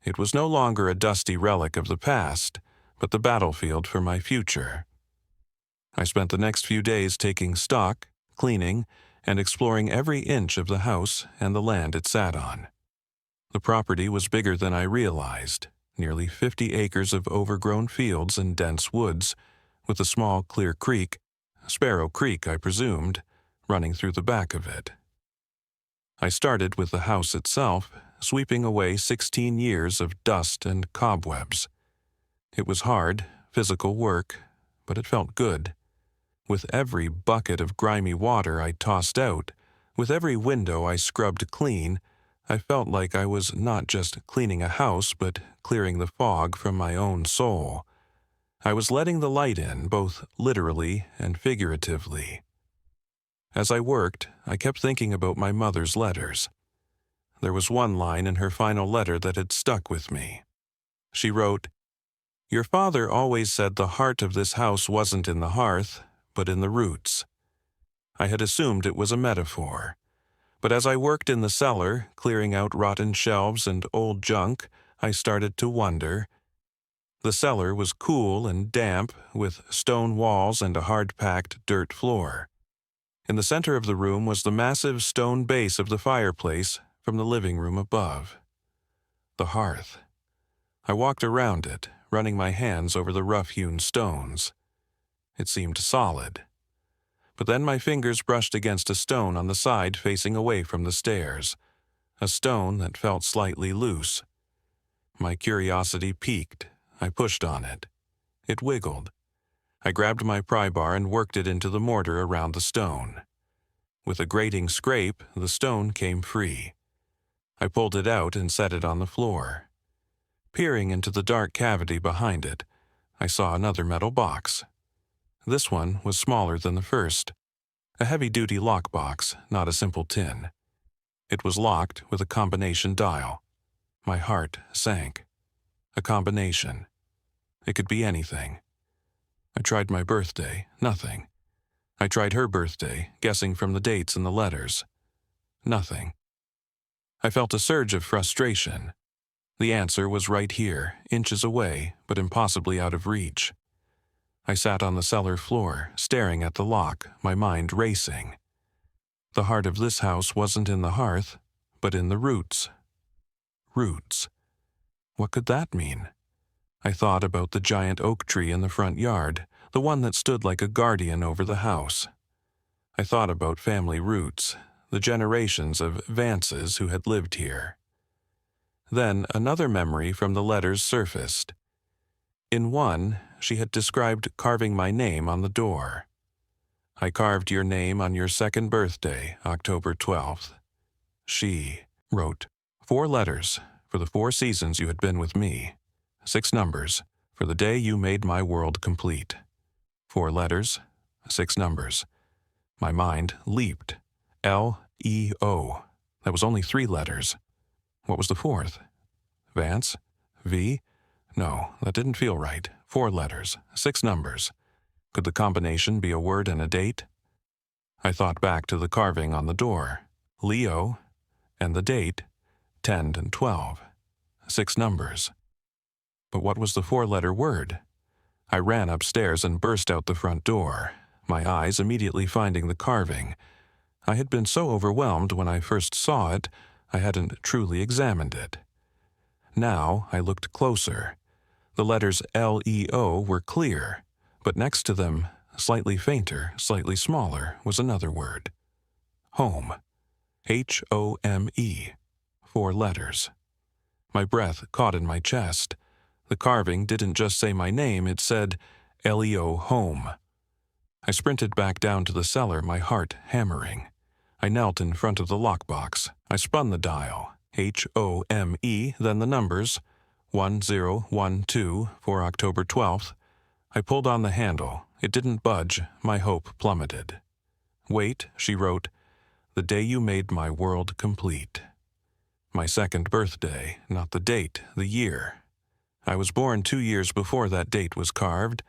It was no longer a dusty relic of the past, but the battlefield for my future. I spent the next few days taking stock, cleaning, and exploring every inch of the house and the land it sat on. The property was bigger than I realized, nearly 50 acres of overgrown fields and dense woods, with a small clear creek, Sparrow Creek I presumed, running through the back of it. I started with the house itself, sweeping away 16 years of dust and cobwebs. It was hard, physical work, but it felt good. With every bucket of grimy water I tossed out, with every window I scrubbed clean, I felt like I was not just cleaning a house, but clearing the fog from my own soul. I was letting the light in, both literally and figuratively. As I worked, I kept thinking about my mother's letters. There was one line in her final letter that had stuck with me. She wrote, "Your father always said the heart of this house wasn't in the hearth, but in the roots." I had assumed it was a metaphor. But as I worked in the cellar, clearing out rotten shelves and old junk, I started to wonder. The cellar was cool and damp, with stone walls and a hard-packed dirt floor. In the center of the room was the massive stone base of the fireplace from the living room above. The hearth. I walked around it, running my hands over the rough-hewn stones. It seemed solid. But then my fingers brushed against a stone on the side facing away from the stairs, a stone that felt slightly loose. My curiosity piqued. I pushed on it. It wiggled. I grabbed my pry bar and worked it into the mortar around the stone. With a grating scrape, the stone came free. I pulled it out and set it on the floor. Peering into the dark cavity behind it, I saw another metal box. This one was smaller than the first. A heavy-duty lockbox, not a simple tin. It was locked with a combination dial. My heart sank. A combination. It could be anything. I tried my birthday, nothing. I tried her birthday, guessing from the dates in the letters. Nothing. I felt a surge of frustration. The answer was right here, inches away, but impossibly out of reach. I sat on the cellar floor, staring at the lock, my mind racing. The heart of this house wasn't in the hearth, but in the roots. Roots. What could that mean? I thought about the giant oak tree in the front yard, the one that stood like a guardian over the house. I thought about family roots, the generations of Vances who had lived here. Then another memory from the letters surfaced. In one, she had described carving my name on the door. "I carved your name on your second birthday, October 12th. She wrote 4 letters for the 4 seasons you had been with me. 6 numbers for the day you made my world complete. 4 letters, 6 numbers. My mind leaped. L-E-O. That was only 3 letters. What was the 4th? Vance? V? No, that didn't feel right. 4 letters, 6 numbers. Could the combination be a word and a date? I thought back to the carving on the door. Leo, and the date, 10 and 12. 6 numbers. But what was the 4-letter word? I ran upstairs and burst out the front door, my eyes immediately finding the carving. I had been so overwhelmed when I first saw it, I hadn't truly examined it. Now I looked closer. The letters L-E-O were clear, but next to them, slightly fainter, slightly smaller, was another word. Home. H-O-M-E. 4 letters. My breath caught in my chest. The carving didn't just say my name, it said L-E-O Home. I sprinted back down to the cellar, my heart hammering. I knelt in front of the lockbox. I spun the dial. H-O-M-E, then the numbers. 1012 for October 12th. I pulled on the handle. It didn't budge. My hope plummeted. "Wait," she wrote, "the day you made my world complete." My second birthday, not the date, the year. I was born 2 years before that date was carved.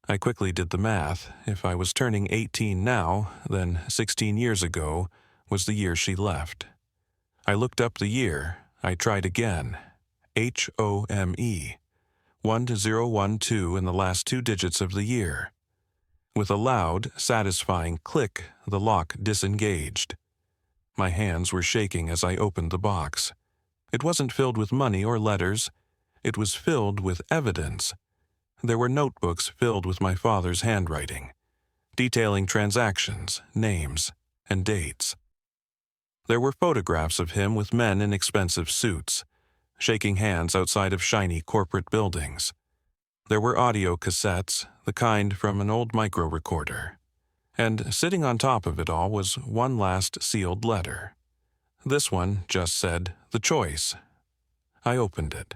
I quickly did the math. If I was turning 18 now, then 16 years ago was the year she left. I looked up the year. I tried again. H-O-M-E. 1012 in the last 2 digits of the year. With a loud, satisfying click, the lock disengaged. My hands were shaking as I opened the box. It wasn't filled with money or letters. It was filled with evidence. There were notebooks filled with my father's handwriting, detailing transactions, names, and dates. There were photographs of him with men in expensive suits, shaking hands outside of shiny corporate buildings. There were audio cassettes, the kind from an old micro-recorder. And sitting on top of it all was one last sealed letter. This one just said, "The Choice." I opened it.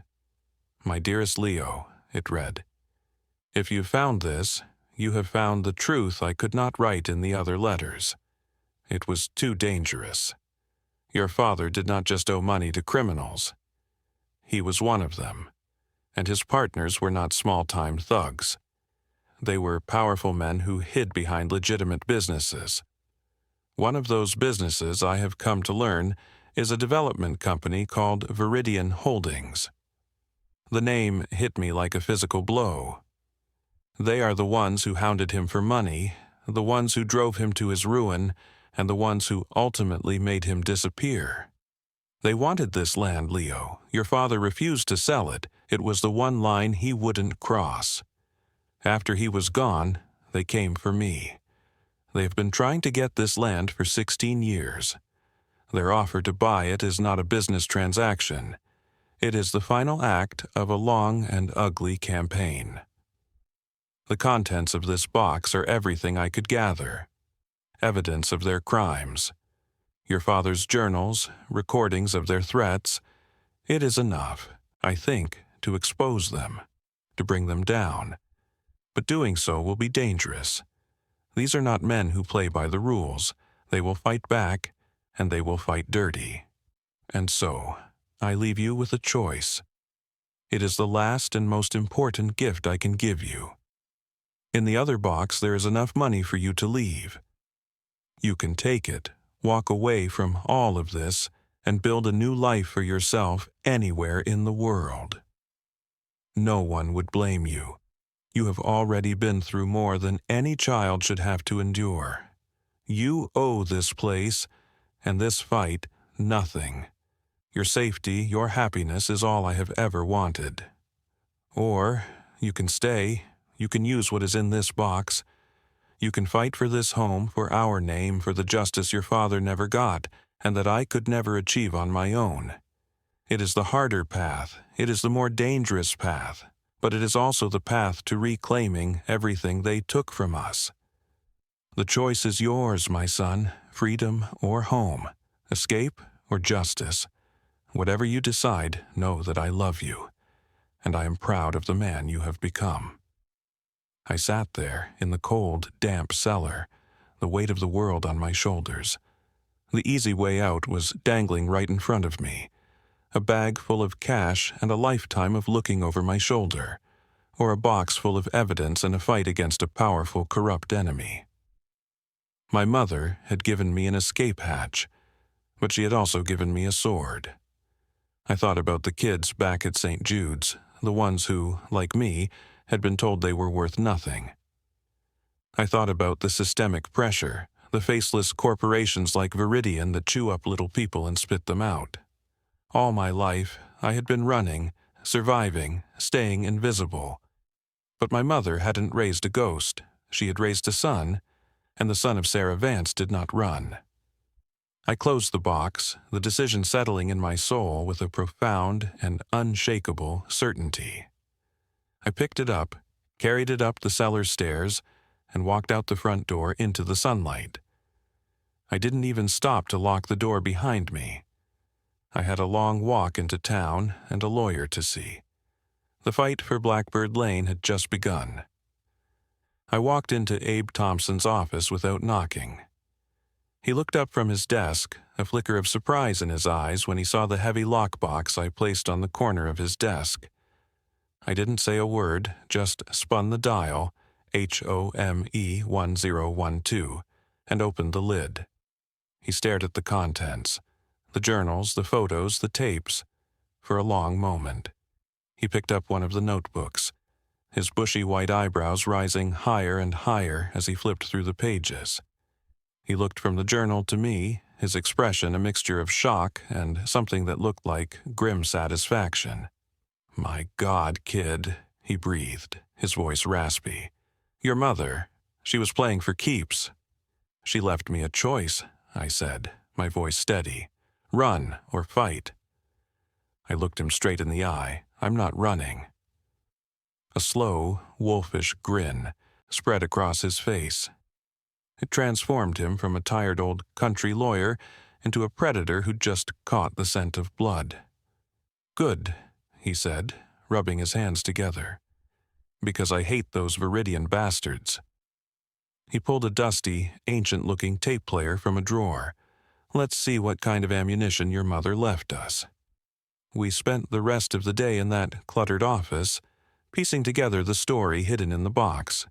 "My dearest Leo," it read, "if you found this, you have found the truth I could not write in the other letters. It was too dangerous. Your father did not just owe money to criminals. He was one of them, and his partners were not small-time thugs. They were powerful men who hid behind legitimate businesses. One of those businesses, I have come to learn, is a development company called Viridian Holdings. The name hit me like a physical blow. They are the ones who hounded him for money, the ones who drove him to his ruin, and the ones who ultimately made him disappear. They wanted this land, Leo. Your father refused to sell it. It was the one line he wouldn't cross. After he was gone, they came for me. They've been trying to get this land for 16 years. Their offer to buy it is not a business transaction. It is the final act of a long and ugly campaign. The contents of this box are everything I could gather. Evidence of their crimes. Your father's journals, recordings of their threats. It is enough, I think, to expose them, to bring them down. But doing so will be dangerous. These are not men who play by the rules. They will fight back, and they will fight dirty. And so, I leave you with a choice. It is the last and most important gift I can give you. In the other box there is enough money for you to leave. You can take it, walk away from all of this, and build a new life for yourself anywhere in the world. No one would blame you. You have already been through more than any child should have to endure. You owe this place, and this fight, nothing. Your safety, your happiness is all I have ever wanted. Or, you can stay, you can use what is in this box. You can fight for this home, for our name, for the justice your father never got, and that I could never achieve on my own. It is the harder path, it is the more dangerous path, but it is also the path to reclaiming everything they took from us. The choice is yours, my son, freedom or home, escape or justice. Whatever you decide, know that I love you, and I am proud of the man you have become. I sat there in the cold, damp cellar, the weight of the world on my shoulders. The easy way out was dangling right in front of me, a bag full of cash and a lifetime of looking over my shoulder, or a box full of evidence and a fight against a powerful, corrupt enemy. My mother had given me an escape hatch, but she had also given me a sword. I thought about the kids back at St. Jude's, the ones who, like me, had been told they were worth nothing. I thought about the systemic pressure, the faceless corporations like Viridian that chew up little people and spit them out. All my life, I had been running, surviving, staying invisible. But my mother hadn't raised a ghost. She had raised a son, and the son of Sarah Vance did not run. I closed the box, the decision settling in my soul with a profound and unshakable certainty. I picked it up, carried it up the cellar stairs, and walked out the front door into the sunlight. I didn't even stop to lock the door behind me. I had a long walk into town and a lawyer to see. The fight for Blackbird Lane had just begun. I walked into Abe Thompson's office without knocking. He looked up from his desk, a flicker of surprise in his eyes when he saw the heavy lockbox I placed on the corner of his desk. I didn't say a word, just spun the dial, HOME 1012, and opened the lid. He stared at the contents, the journals, the photos, the tapes, for a long moment. He picked up one of the notebooks, his bushy white eyebrows rising higher and higher as he flipped through the pages. He looked from the journal to me, his expression a mixture of shock and something that looked like grim satisfaction. "My God, kid," he breathed, his voice raspy. "Your mother, she was playing for keeps." "She left me a choice," I said, my voice steady. "Run or fight." I looked him straight in the eye. "I'm not running." A slow, wolfish grin spread across his face. It transformed him from a tired old country lawyer into a predator who'd just caught the scent of blood. "Good," he said, rubbing his hands together. "Because I hate those Viridian bastards." He pulled a dusty, ancient-looking tape player from a drawer. "Let's see what kind of ammunition your mother left us." We spent the rest of the day in that cluttered office, piecing together the story hidden in the box.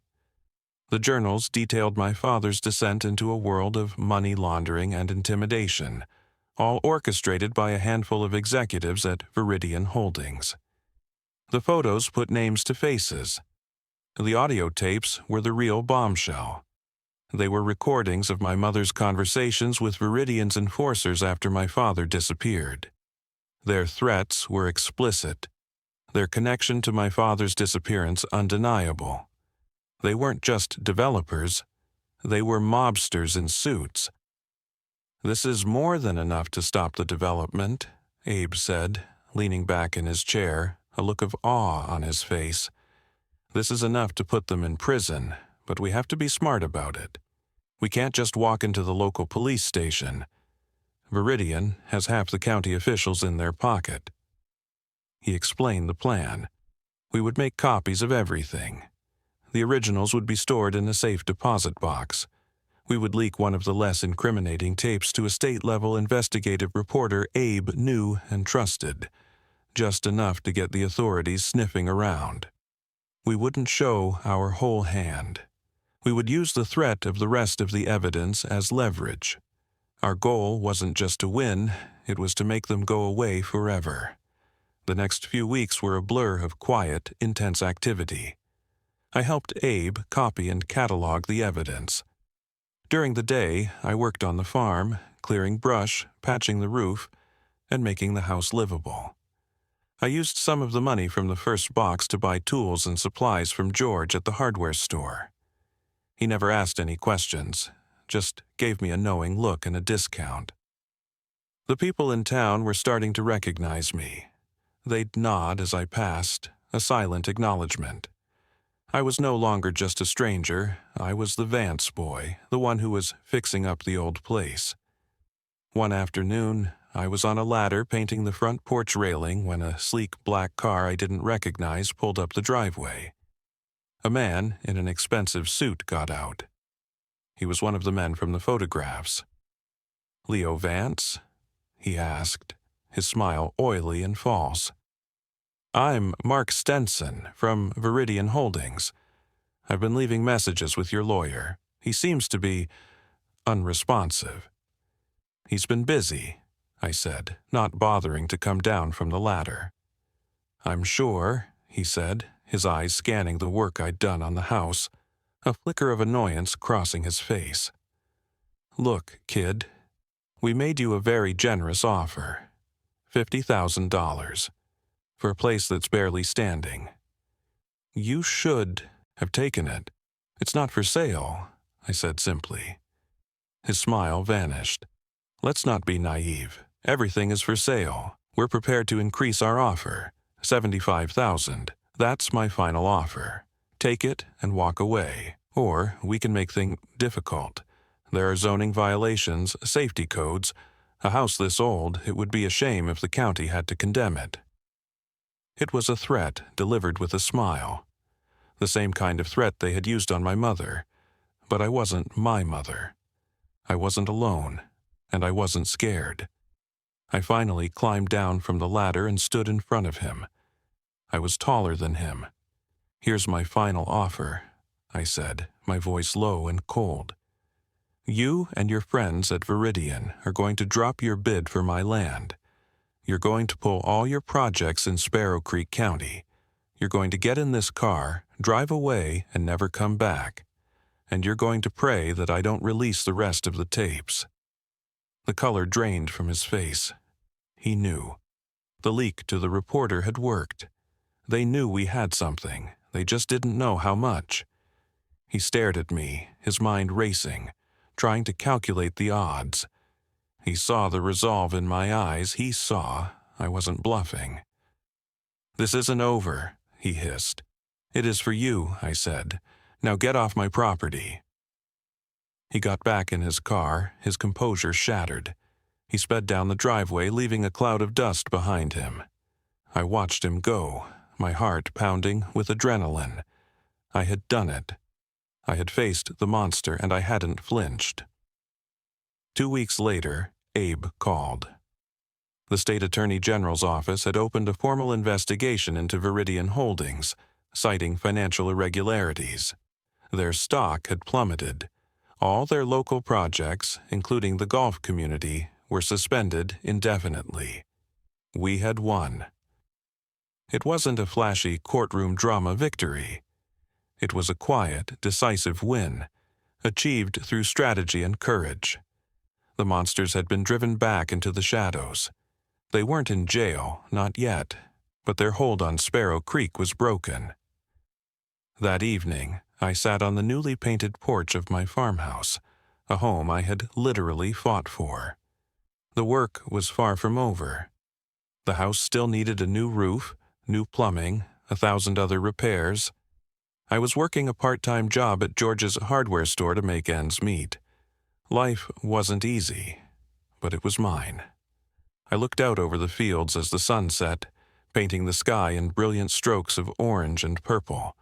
The journals detailed my father's descent into a world of money laundering and intimidation, all orchestrated by a handful of executives at Viridian Holdings. The photos put names to faces. The audio tapes were the real bombshell. They were recordings of my mother's conversations with Viridian's enforcers after my father disappeared. Their threats were explicit, their connection to my father's disappearance undeniable. They weren't just developers, they were mobsters in suits. "This is more than enough to stop the development," Abe said, leaning back in his chair, a look of awe on his face. "This is enough to put them in prison, but we have to be smart about it. We can't just walk into the local police station. Viridian has half the county officials in their pocket." He explained the plan. We would make copies of everything. The originals would be stored in a safe deposit box. We would leak one of the less incriminating tapes to a state-level investigative reporter Abe knew and trusted, just enough to get the authorities sniffing around. We wouldn't show our whole hand. We would use the threat of the rest of the evidence as leverage. Our goal wasn't just to win, it was to make them go away forever. The next few weeks were a blur of quiet, intense activity. I helped Abe copy and catalog the evidence. During the day, I worked on the farm, clearing brush, patching the roof, and making the house livable. I used some of the money from the first box to buy tools and supplies from George at the hardware store. He never asked any questions, just gave me a knowing look and a discount. The people in town were starting to recognize me. They'd nod as I passed, a silent acknowledgement. I was no longer just a stranger, I was the Vance boy, the one who was fixing up the old place. One afternoon, I was on a ladder painting the front porch railing when a sleek black car I didn't recognize pulled up the driveway. A man in an expensive suit got out. He was one of the men from the photographs. "Leo Vance?" he asked, his smile oily and false. "I'm Mark Stenson from Viridian Holdings. I've been leaving messages with your lawyer. He seems to be unresponsive." "He's been busy," I said, not bothering to come down from the ladder. "I'm sure," he said, his eyes scanning the work I'd done on the house, a flicker of annoyance crossing his face. "Look, kid, we made you a very generous offer. $50,000. For a place that's barely standing. You should have taken it. It's not for sale," I said simply. His smile vanished. "Let's not be naive. Everything is for sale. We're prepared to increase our offer. $75,000. That's my final offer. Take it and walk away. Or we can make things difficult. There are zoning violations, safety codes. A house this old, it would be a shame if the county had to condemn it." It was a threat delivered with a smile. The same kind of threat they had used on my mother. But I wasn't my mother. I wasn't alone, and I wasn't scared. I finally climbed down from the ladder and stood in front of him. I was taller than him. "Here's my final offer," I said, my voice low and cold. "You and your friends at Viridian are going to drop your bid for my land. You're going to pull all your projects in Sparrow Creek County. You're going to get in this car, drive away, and never come back. And you're going to pray that I don't release the rest of the tapes." The color drained from his face. He knew. The leak to the reporter had worked. They knew we had something. They just didn't know how much. He stared at me, his mind racing, trying to calculate the odds. He saw the resolve in my eyes. He saw I wasn't bluffing. "This isn't over," he hissed. "It is for you," I said. "Now get off my property." He got back in his car, his composure shattered. He sped down the driveway, leaving a cloud of dust behind him. I watched him go, my heart pounding with adrenaline. I had done it. I had faced the monster, and I hadn't flinched. 2 weeks later, Abe called. The state attorney general's office had opened a formal investigation into Viridian Holdings, citing financial irregularities. Their stock had plummeted. All their local projects, including the golf community, were suspended indefinitely. We had won. It wasn't a flashy courtroom drama victory. It was a quiet, decisive win, achieved through strategy and courage. The monsters had been driven back into the shadows. They weren't in jail, not yet, but their hold on Sparrow Creek was broken. That evening, I sat on the newly painted porch of my farmhouse, a home I had literally fought for. The work was far from over. The house still needed a new roof, new plumbing, 1,000 other repairs. I was working a part-time job at George's hardware store to make ends meet. Life wasn't easy, but it was mine. I looked out over the fields as the sun set, painting the sky in brilliant strokes of orange and purple.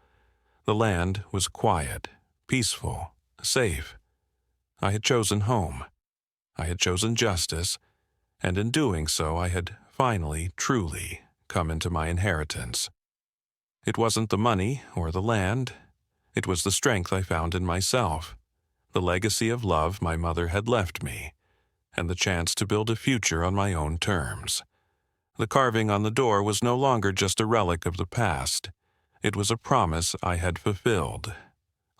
The land was quiet, peaceful, safe. I had chosen home. I had chosen justice, and in doing so I had finally, truly come into my inheritance. It wasn't the money or the land. It was the strength I found in myself, the legacy of love my mother had left me, and the chance to build a future on my own terms. The carving on the door was no longer just a relic of the past. It was a promise I had fulfilled.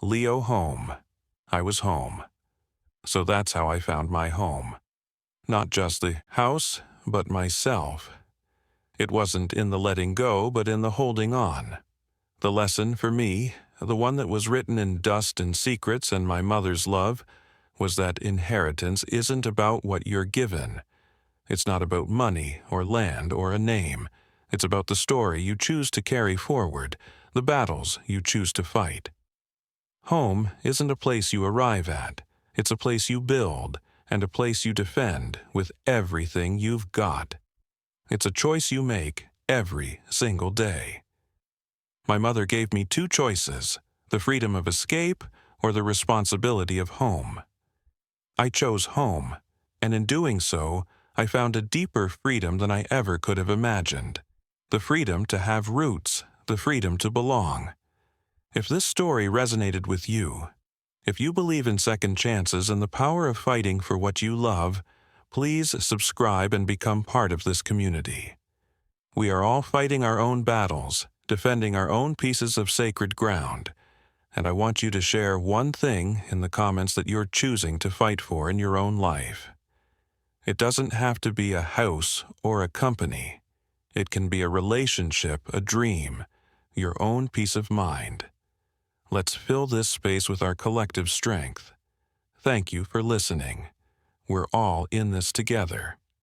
Leo home. I was home. So that's how I found my home. Not just the house, but myself. It wasn't in the letting go, but in the holding on. The lesson for me, the one that was written in dust and secrets and my mother's love, was that inheritance isn't about what you're given. It's not about money or land or a name. It's about the story you choose to carry forward, the battles you choose to fight. Home isn't a place you arrive at. It's a place you build and a place you defend with everything you've got. It's a choice you make every single day. My mother gave me 2 choices, the freedom of escape or the responsibility of home. I chose home, and in doing so, I found a deeper freedom than I ever could have imagined. The freedom to have roots, the freedom to belong. If this story resonated with you, if you believe in second chances and the power of fighting for what you love, please subscribe and become part of this community. We are all fighting our own battles, defending our own pieces of sacred ground, and I want you to share one thing in the comments that you're choosing to fight for in your own life. It doesn't have to be a house or a company. It can be a relationship, a dream, your own peace of mind. Let's fill this space with our collective strength. Thank you for listening. We're all in this together.